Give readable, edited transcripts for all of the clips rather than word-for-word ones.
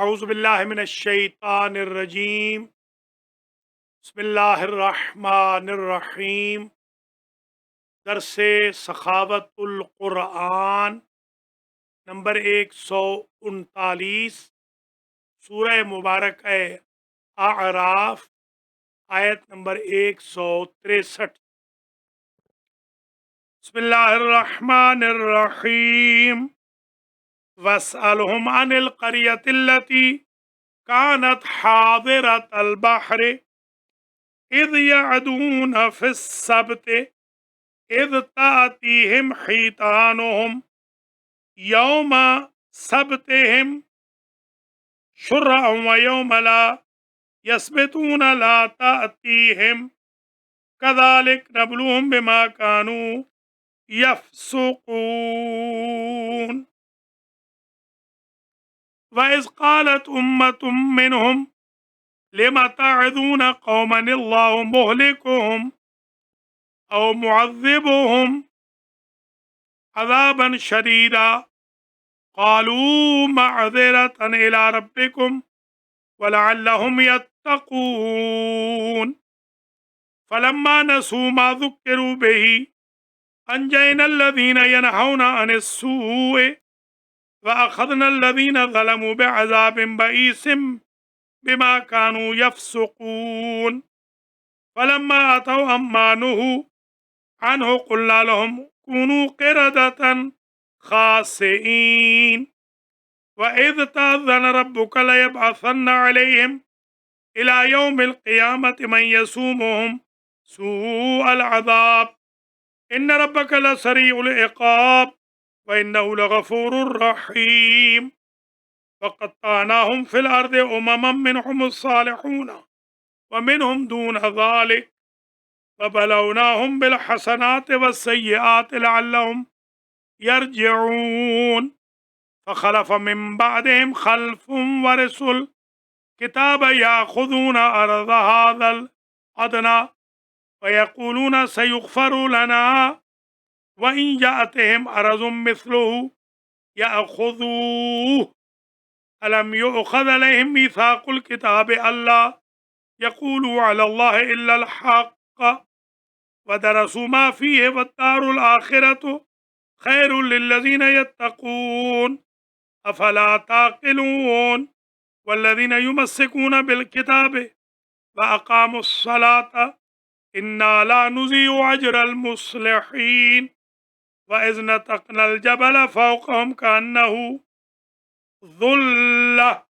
اعوذ باللہ من الشیطان الرجیم بسم اللہ الرحمن الرحیم درس سخاوت القرآن نمبر 139 سورہ مبارک اعراف آیت نمبر 163 بسم اللہ الرحمن الرحیم واسألهم عن القرية التي كانت حاضرة البحر إذ يعدون في السبت إذ تأتيهم حيتانهم يوم سبتهم شرعا ويوم لا يسبتون لا تأتيهم كذلك نبلوهم بما كانوا يفسقون وإذ قالت أمة منهم لم تعظون قوما الله مهلكهم أو معذبهم عذابا شديدا قالوا معذرة إلى ربكم ولعلهم يتقون فلما نسوا ما ذكروا به أنجينا الذين ينهون عن السوء وأخذنا الذين ظلموا بعذاب بئيس بما كانوا يفسقون فلما أتوا عما نهوا عنه قلنا لهم كونوا قردة خاسئين وإذ تأذن ربك ليبعثن عليهم إلى يوم القيامة من يسومهم سوء العذاب إن ربك لسريع العقاب وإنه لغفور رحيم وقطعناهم في الأرض أمما منهم الصالحون ومنهم دون ذلك وبلوناهم بالحسنات والسيئات لعلهم يرجعون فخلف من بعدهم خلف ورثوا الكتاب يأخذون عرض هذا الأدنى ويقولون سيغفر لنا وإن يأتهم عرض مثله يأخذوه ألم يؤخذ عليهم ميثاق الكتاب ألا يقولوا على الله إلا الحق ودرسوا ما فيه والدار الآخرة خير للذين يتقون أفلا تعقلون والذين يمسكون بالكتاب وأقاموا الصلاة إنا لا نضيع أجر المصلحين وإذ نتقنا الجبل فوقهم كأنه ظلة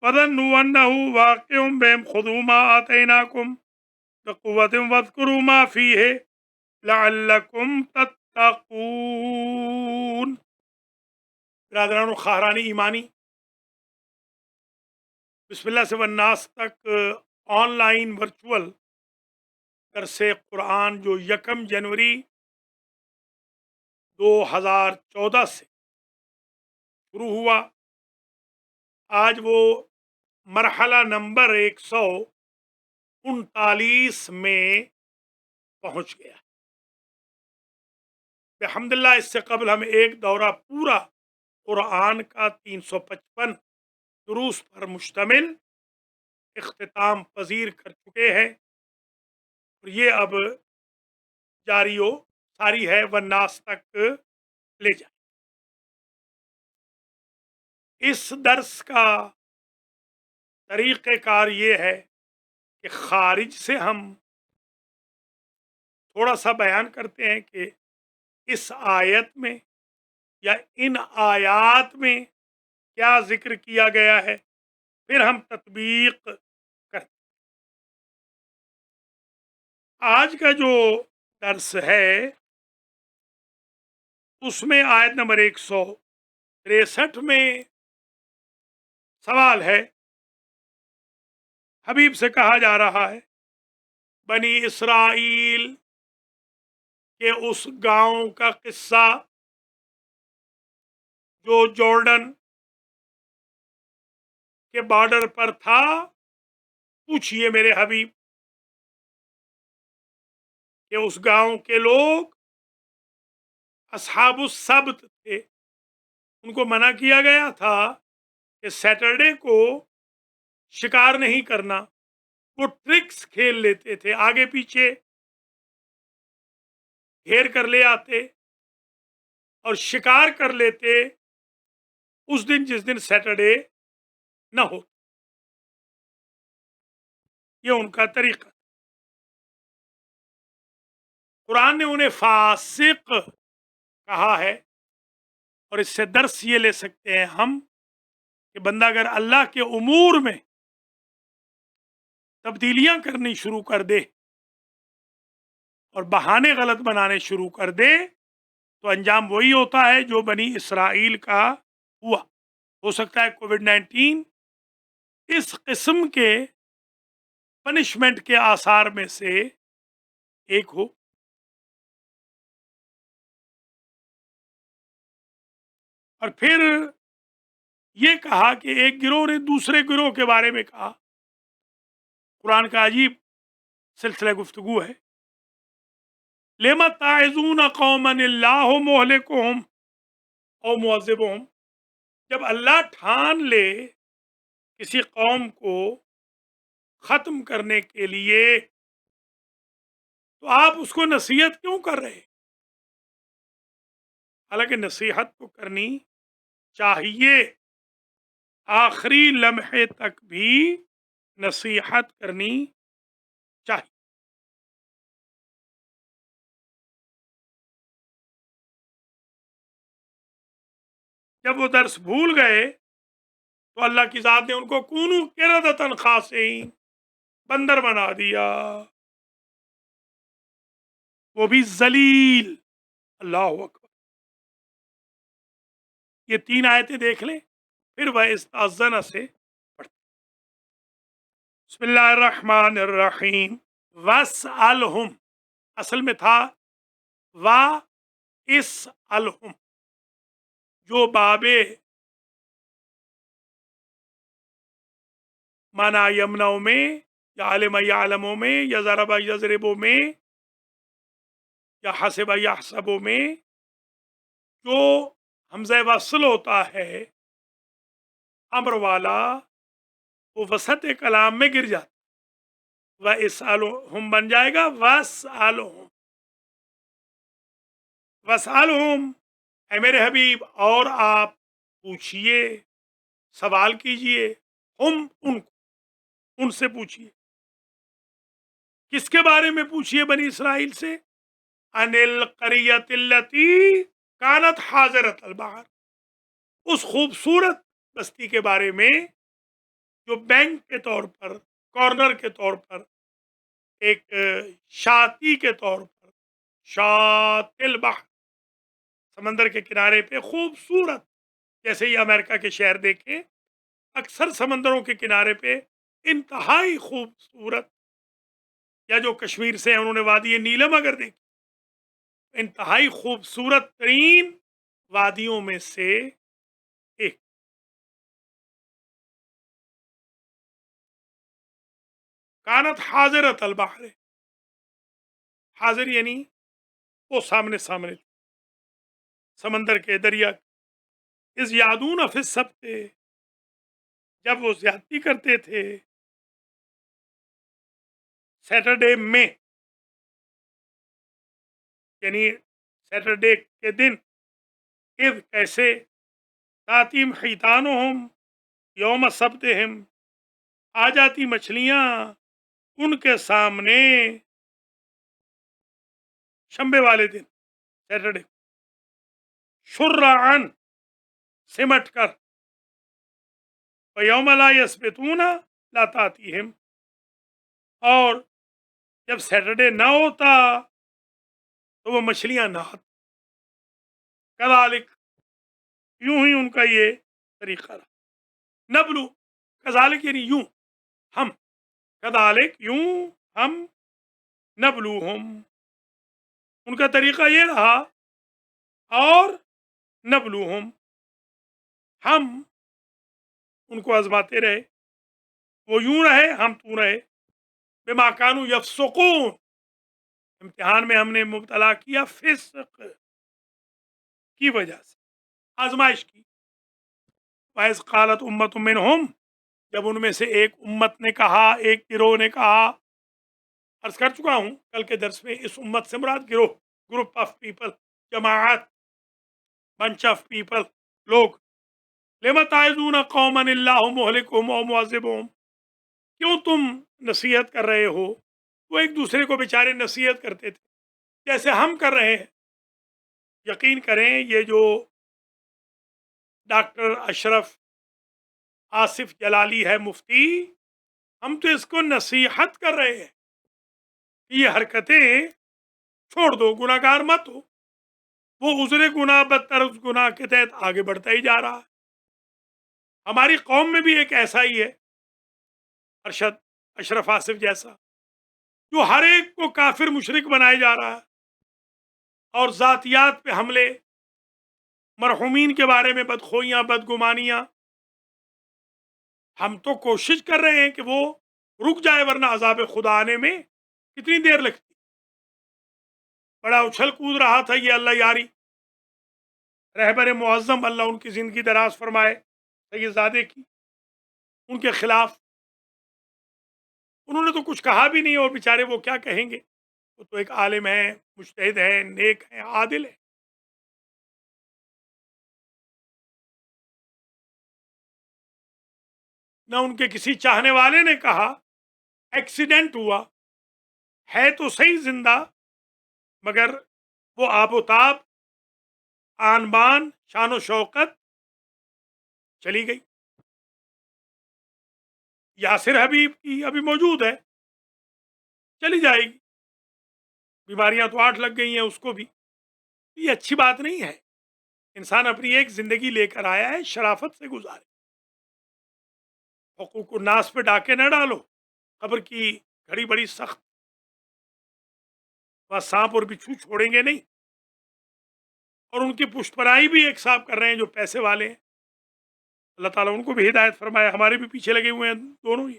وظنوا أنه واقع بهم خذوا ما آتيناكم بقوة واذكروا ما فيه لعلكم تتقون. برادران و خواہران ایمانی، بسم اللہ سے والناس تک آن لائن ورچول درس قرآن جو 1 جنوری 2014 سے شروع ہوا، آج وہ مرحلہ نمبر 139 میں پہنچ گیا. بحمداللہ اس سے قبل ہم ایک دورہ پورا قرآن کا 355 دروس پر مشتمل اختتام پذیر کر چکے ہیں، اور یہ اب جاری و ساری ہے والناس تک لے جائیں. اس درس کا طریقہ کار یہ ہے کہ خارج سے ہم تھوڑا سا بیان کرتے ہیں کہ اس آیت میں یا ان آیات میں کیا ذکر کیا گیا ہے، پھر ہم تطبیق کرتے. آج کا جو درس ہے اس میں آیت نمبر 163 میں سوال ہے. حبیب سے کہا جا رہا ہے بنی اسرائیل کے اس گاؤں کا قصہ جو جارڈن کے بارڈر پر تھا. پوچھئے میرے حبیب کہ اس گاؤں کے لوگ اصحاب السبت تھے، ان کو منع کیا گیا تھا کہ سیٹرڈے کو شکار نہیں کرنا. وہ ٹرکس کھیل لیتے تھے, آگے پیچھے گھیر کر لے آتے اور شکار کر لیتے اس دن جس دن سیٹرڈے نہ ہو. یہ ان کا طریقہ. قرآن نے انہیں فاسق کہا ہے, اور اس سے درس یہ لے سکتے ہیں ہم کہ بندہ اگر اللہ کے امور میں تبدیلیاں کرنی شروع کر دے اور بہانے غلط بنانے شروع کر دے تو انجام وہی ہوتا ہے جو بنی اسرائیل کا ہوا. ہو سکتا ہے کووڈ-19 اس قسم کے پنشمنٹ کے آثار میں سے ایک ہو. اور پھر یہ کہا کہ ایک گروہ نے دوسرے گروہ کے بارے میں کہا. قرآن کا عجیب سلسلہ گفتگو ہے. لم تعظون قوما اللہ مہلکہم او معذبہم. جب اللہ ٹھان لے کسی قوم کو ختم کرنے کے لیے تو آپ اس کو نصیحت کیوں کر رہے؟ حالانکہ نصیحت تو کرنی چاہیے, آخری لمحے تک بھی نصیحت کرنی چاہیے. جب وہ درس بھول گئے تو اللہ کی ذات نے ان کو کونو قردۃ خاسئین بندر بنا دیا, وہ بھی ذلیل. اللہ اکبر. یہ 3 آیتیں دیکھ لیں, پھر وہ استاذنہ سے پڑھتے. بسم اللہ الرحمن الرحیم. وَاسْأَلْهُمْ اصل میں تھا وَاسْأَلْهُمْ, جو بابے مانا یمنوں میں یا علم یعلموں میں یا ضرب یضربوں میں یا حسب یحسبوں میں جو حمزہ وصل ہوتا ہے امر والا وہ وسط کلام میں گر جاتا. وَاسْأَلْهُمْ بن جائے گا وَاسْأَلْهُمْ. وَاسْأَلْهُمْ اے میرے حبیب اور آپ پوچھئے, سوال کیجئے, ہم ان سے پوچھئے. کس کے بارے میں پوچھئے؟ بنی اسرائیل سے. عن القریۃ التی کانت حاضرۃ البحر, اس خوبصورت بستی کے بارے میں جو بینک کے طور پر, کارنر کے طور پر, ایک شاطی کے طور پر, شاط البحر سمندر کے کنارے پہ خوبصورت, جیسے یہ امریکہ کے شہر دیکھیں اکثر سمندروں کے کنارے پہ انتہائی خوبصورت, یا جو کشمیر سے ہیں انہوں نے وادی نیلم اگر دیکھی, انتہائی خوبصورت ترین وادیوں میں سے ایک. کانت حاضرۃ البحر, حاضر یعنی وہ سامنے سمندر کے, دریا. اذ یعدون فی السبت, جب وہ زیادتی کرتے تھے سیٹرڈے میں, یعنی سیٹرڈے کے دن. اذ کیسے, تاتیم حیتانہم یوم سبتہم, آ جاتی مچھلیاں ان کے سامنے شنبے والے دن, سیٹرڈے. شرعن سمٹ کر, وَيَوْمَ لَا يَسْبِتُونَ لَا تَأْتِيهِمْ, اور جب سیٹرڈے نہ ہوتا تو وہ مچھلیاں نہ آتی. کذالک, یوں ہی ان کا یہ طریقہ رہا. نبلو, کذالک یعنی یوں ہم, کذالک یوں ہم, نبلوہم ان کا طریقہ یہ رہا, اور نبلوہم ہم ان کو آزماتے رہے. وہ یوں رہے, ہم تو رہے. بما کانوا یفسقون, امتحان میں ہم نے مبتلا کیا فسق کی وجہ سے, آزمائش کی. وَإِذْ قَالَتْ أُمَّةٌ مِّنْهُمْ، جب ان میں سے ایک امت نے کہا، ایک گروہ نے کہا. عرض کر چکا ہوں کل کے درس میں، اس امت سے مراد گروہ، گروپ آف پیپل، جماعت، بنچ آف پیپل، لوگ. لِمَ تَعِظُونَ قَوْمًا اللَّهُ مُهْلِكُهُمْ أَوْ مُعَذِّبُهُمْ، کیوں تم نصیحت کر رہے ہو؟ وہ ایک دوسرے کو بیچارے نصیحت کرتے تھے جیسے ہم کر رہے ہیں. یقین کریں یہ جو ڈاکٹر اشرف آصف جلالی ہے مفتی، ہم تو اس کو نصیحت کر رہے ہیں کہ یہ حرکتیں چھوڑ دو، گناہ گار مت ہو. وہ عذر گناہ بدتر اس گناہ کے تحت آگے بڑھتا ہی جا رہا ہے. ہماری قوم میں بھی ایک ایسا ہی ہے، ارشد اشرف آصف جیسا، جو ہر ایک کو کافر مشرک بنائے جا رہا ہے اور ذاتیات پہ حملے، مرحومین کے بارے میں بدخوئیاں، بدگمانیاں. ہم تو کوشش کر رہے ہیں کہ وہ رک جائے، ورنہ عذاب خدا آنے میں کتنی دیر لگتی. بڑا اچھل کود رہا تھا یہ اللہ یاری رہبر معظم، اللہ ان کی زندگی دراز فرمائے، سید زادے کی، ان کے خلاف. انہوں نے تو کچھ کہا بھی نہیں، اور بیچارے وہ کیا کہیں گے؟ وہ تو ایک عالم ہے، مجتہد ہے، نیک ہے، عادل ہے. نہ ان کے کسی چاہنے والے نے کہا ایکسیڈنٹ ہوا ہے تو صحیح زندہ، مگر وہ آب و تاب، آن بان، شان و شوقت چلی گئی. یاسر حبیب کی ابھی موجود ہے، چلی جائے گی. بیماریاں تو 8 لگ گئی ہیں اس کو بھی. یہ اچھی بات نہیں ہے. انسان اپنی ایک زندگی لے کر آیا ہے، شرافت سے گزارے. حقوق الناس پہ ڈاکے نہ ڈالو. قبر کی گھڑی بڑی سخت، وہاں سانپ اور بچھو چھوڑیں گے نہیں. اور ان کی پشت پرائی بھی ایک صاحب کر رہے ہیں جو پیسے والے ہیں. اللہ تعالیٰ ان کو بھی ہدایت فرمائے، ہمارے بھی پیچھے لگے ہوئے ہیں دونوں ہی.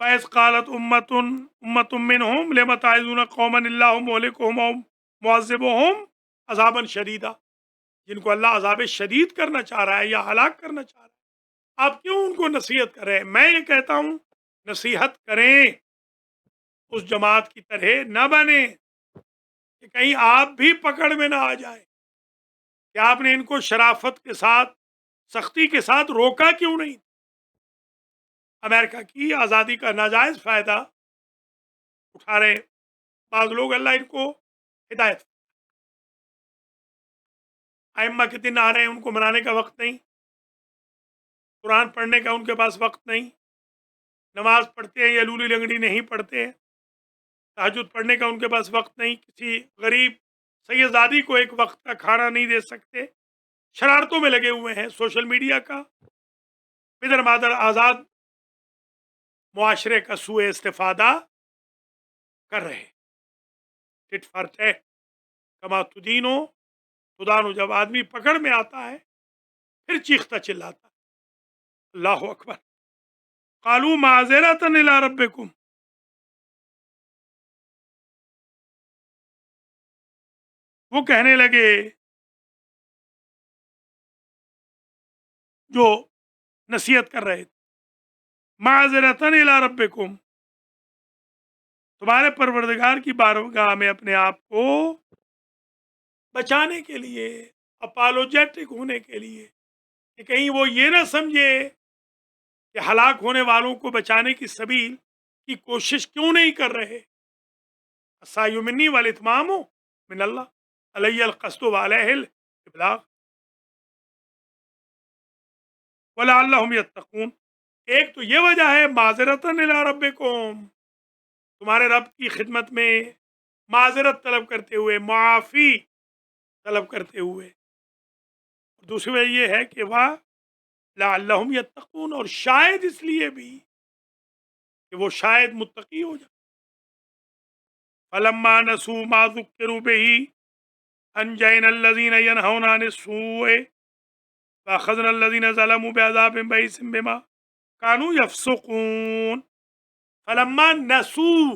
فَإِذْ قَالَتْ أُمَّةٌ مِّنْهُمْ لِمَ تَعِظُونَ قَوْمًا اللَّهُ مُهْلِكُهُمْ أَوْ مُعَذِّبُهُمْ عَذَابًا شَدِيدًا. جن کو اللہ عذاب شدید کرنا چاہ رہا ہے یا ہلاک کرنا چاہ رہا ہے، آپ کیوں ان کو نصیحت کر رہے ہیں؟ میں یہ کہتا ہوں نصیحت کریں، اس جماعت کی طرح نہ بنیں کہ کہیں آپ بھی پکڑ میں نہ آ جائیں. کہ آپ نے ان کو شرافت کے ساتھ، سختی کے ساتھ روکا کیوں نہیں؟ امریکہ کی آزادی کا ناجائز فائدہ اٹھا رہے بعض لوگ، اللہ ان کو ہدایت. ائمہ کے دن آ رہے ہیں، ان کو منانے کا وقت نہیں، قرآن پڑھنے کا ان کے پاس وقت نہیں، نماز پڑھتے ہیں یا لولی لنگڑی نہیں پڑھتے ہیں، تہجد پڑھنے کا ان کے پاس وقت نہیں، کسی غریب سیدزادی کو ایک وقت کا کھانا نہیں دے سکتے. شرارتوں میں لگے ہوئے ہیں، سوشل میڈیا کا پدر مادر آزاد معاشرے کا سوء استفادہ کر رہے. ٹٹ فار ٹیٹ، کما تدینو تدانو. جب آدمی پکڑ میں آتا ہے پھر چیختا چلاتا. اللہ اکبر. قالوا معذرۃ الی ربکم، وہ کہنے لگے جو نصیحت کر رہے تھے، معذرۃ الی ربکم، تمہارے پروردگار کی بارگاہ میں اپنے آپ کو بچانے کے لیے، اپالوجیٹک ہونے کے لیے، کہ کہیں وہ یہ نہ سمجھے کہ ہلاک ہونے والوں کو بچانے کی سبیل کی کوشش کیوں نہیں کر رہے. السعی منی والاتمام من اللہ، علی القصد وعلیہ الابلاغ ولعلہم یتقون. ایک تو یہ وجہ ہے معذرۃ الی ربکم، تمہارے رب کی خدمت میں معذرت طلب کرتے ہوئے، معافی طلب کرتے ہوئے. دوسری وجہ یہ ہے کہ وہ لعلہم یتقون، اور شاید اس لیے بھی کہ وہ شاید متقی ہو جائے. فلما نسوا ما ذکروا به انجینا الذین ینہون عن السوء واخذنا الذین ظلموا بعذاب بئیس بما كانوا یفسقون. فلما نسوا،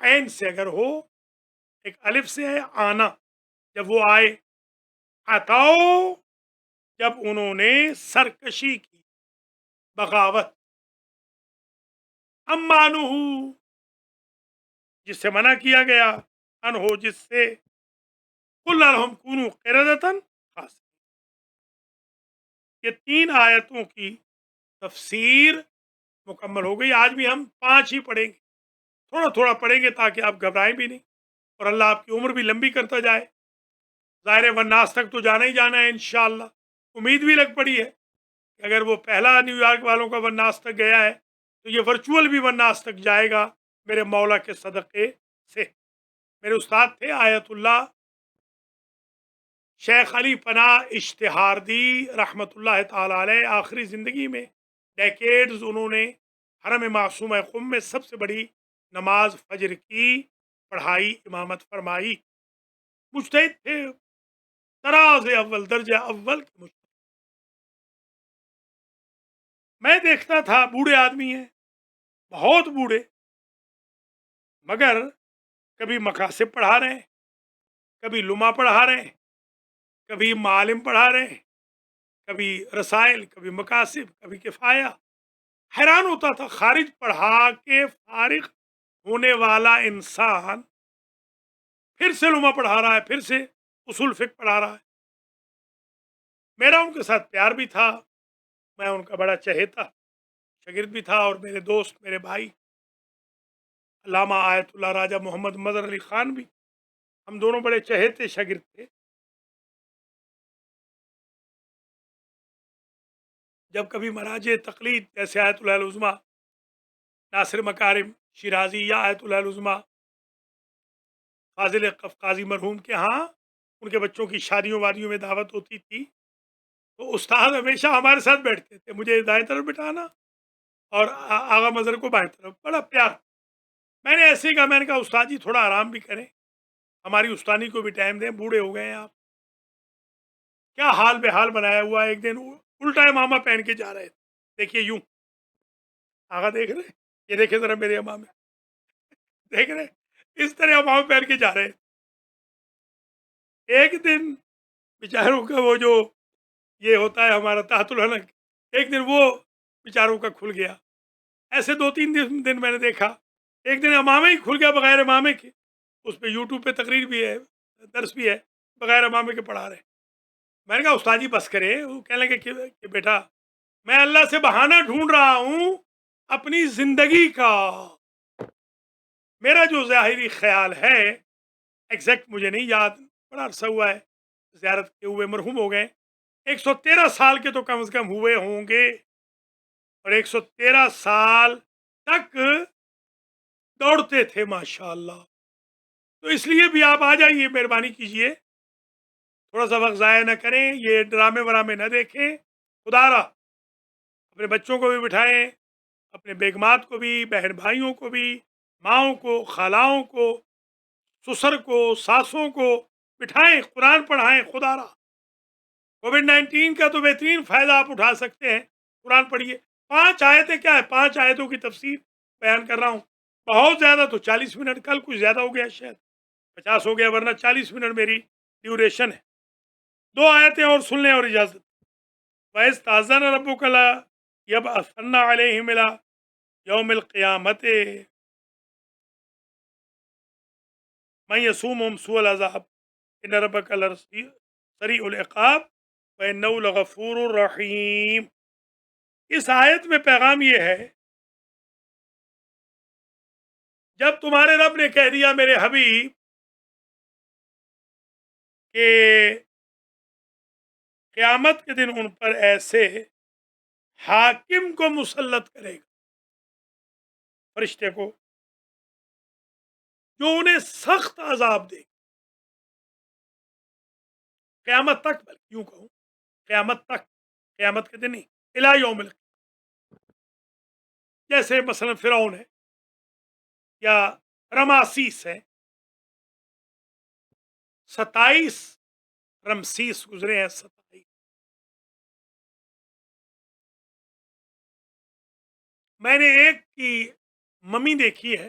عین سے اگر ہو، ایک الف سے ہے آنا، جب وہ آئے، عطاؤ جب انہوں نے سرکشی کی، بغاوت، امانہ جس سے منع کیا گیا، انہو جس سے، قلنا لہم کونوا قردۃ خاسئین۔ یہ 3 آیتوں کی تفسیر مکمل ہو گئی۔ آج بھی ہم 5 ہی پڑھیں گے، تھوڑا تھوڑا پڑھیں گے تاکہ آپ گھبرائیں بھی نہیں، اور اللہ آپ کی عمر بھی لمبی کرتا جائے۔ ظاہر والناس تک تو جانا ہی جانا ہے انشاءاللہ۔ امید بھی لگ پڑی ہے کہ اگر وہ پہلا نیو یارک والوں کا والناس تک گیا ہے تو یہ ورچوئل بھی والناس تک جائے گا میرے مولا کے صدقے سے۔ میرے استاد تھے آیت اللہ شیخ علی پناہ اشتہاردی رحمۃ اللہ تعالی علیہ، آخری زندگی میں ڈیکیڈز انہوں نے حرم معصومہ قم میں سب سے بڑی نماز فجر کی پڑھائی، امامت فرمائی، مجتہد تھے، طراز اول، درجہ اول کے مجتہد۔ میں دیکھتا تھا بوڑھے آدمی ہیں، بہت بوڑھے، مگر کبھی مقاصد پڑھا رہے ہیں، کبھی لمع پڑھا رہے ہیں، کبھی معالم پڑھا رہے ہیں، کبھی رسائل، کبھی مقاصد، کبھی کفایہ۔ حیران ہوتا تھا، خارج پڑھا کے فارغ ہونے والا انسان پھر سے لمع پڑھا رہا ہے، پھر سے اصول فقہ پڑھا رہا ہے۔ میرا ان کے ساتھ پیار بھی تھا، میں ان کا بڑا چہیتا شاگرد بھی تھا، اور میرے دوست، میرے بھائی علامہ آیت اللہ راجہ محمد مظہر علی خان بھی، ہم دونوں بڑے چہیتے شاگرد تھے۔ جب کبھی مراجع تقلید جیسے آیت اللہ العظمیٰ ناصر مکارم شیرازی یا آیت اللہ العظمیٰ فاضل قفقازی مرحوم کے ہاں ان کے بچوں کی شادیوں وادیوں میں دعوت ہوتی تھی، تو استاد ہمیشہ ہمارے ساتھ بیٹھتے تھے، مجھے دائیں طرف بٹھانا اور آغا مظہر کو بائیں طرف، بڑا پیار۔ میں نے ایسے ہی کہا، میں نے کہا استاد جی تھوڑا آرام بھی کریں، ہماری استانی کو بھی ٹائم دیں، بوڑھے ہو گئے ہیں آپ۔ کیا حال بے حال بنایا ہوا ہے، ایک دن الٹا امامہ پہن کے جا رہے تھے، دیکھیے یوں، آغا دیکھ رہے، یہ دیکھیں ذرا میرے امامے، دیکھ رہے اس طرح امامہ پہن کے جا رہے۔ ایک دن بیچاروں کا وہ جو یہ ہوتا ہے ہمارا تحت الحلق، ایک دن وہ بیچاروں کا کھل گیا۔ ایسے 2 3 دن میں نے دیکھا، ایک دن امامے ہی کھل گیا بغیر امامے کے، اس پہ یوٹیوب پہ تقریر بھی ہے، درس بھی ہے، بغیر امامے کے پڑھا رہے۔ میں نے کہا استاد جی بس کرے، وہ کہنے لگے کہ بیٹا میں اللہ سے بہانہ ڈھونڈ رہا ہوں اپنی زندگی کا، میرا جو ظاہری خیال ہے ایگزیکٹ مجھے نہیں یاد، بڑا عرصہ ہوا ہے زیارت کے ہوئے، مرحوم ہو گئے، 113 سال کے تو کم از کم ہوئے ہوں گے، اور 113 سال تک دوڑتے تھے ماشاءاللہ۔ تو اس لیے بھی آپ آ جائیے، مہربانی کیجیے، تھوڑا سا وقت ضائع نہ کریں، یہ ڈرامے ورامے نہ دیکھیں، خدا را اپنے بچوں کو بھی بٹھائیں، اپنے بیگمات کو بھی، بہن بھائیوں کو بھی، ماؤں کو، خالاؤں کو، سسر کو، ساسوں کو بٹھائیں، قرآن پڑھائیں، خدا را کووڈ 19 کا تو بہترین فائدہ آپ اٹھا سکتے ہیں، قرآن پڑھیے۔ 5 آیتیں کیا ہے، 5 آیتوں کی تفسیر بیان کر رہا ہوں، بہت زیادہ تو 40 منٹ، کل کچھ زیادہ ہو گیا، شاید 50 ہو گیا، ورنہ 40 منٹ میری ڈیوریشن ہے۔ 2 آیتیں اور سن لیں اور اجازت۔ وَإِذْ تَأَذَّنَ رَبُّكَ لَيَبْعَثَنَّ عَلَيْهِمْ إِلَى يَوْمِ الْقِيَامَةِ مَن يَسُومُهُمْ سُوءَ الْعَذَابِ إِنَّ رَبَّكَ لَسَرِيعُ الْعِقَابِ وَإِنَّهُ لَغَفُورٌ رَحِيمٌ۔ اس آیت میں پیغام یہ ہے، جب تمہارے رب نے کہہ دیا میرے حبیب کہ قیامت کے دن ان پر ایسے حاکم کو مسلط کرے گا، فرشتے کو، جو انہیں سخت عذاب دے گا، قیامت تک، بلکہ یوں کہوں قیامت تک، قیامت کے دن نہیں، الی یوم القیامہ۔ جیسے مثلا فرعون ہے یا رماسیس ہے، 27 رمسیس گزرے ہیں، 27۔ میں نے ایک کی ممی دیکھی ہے،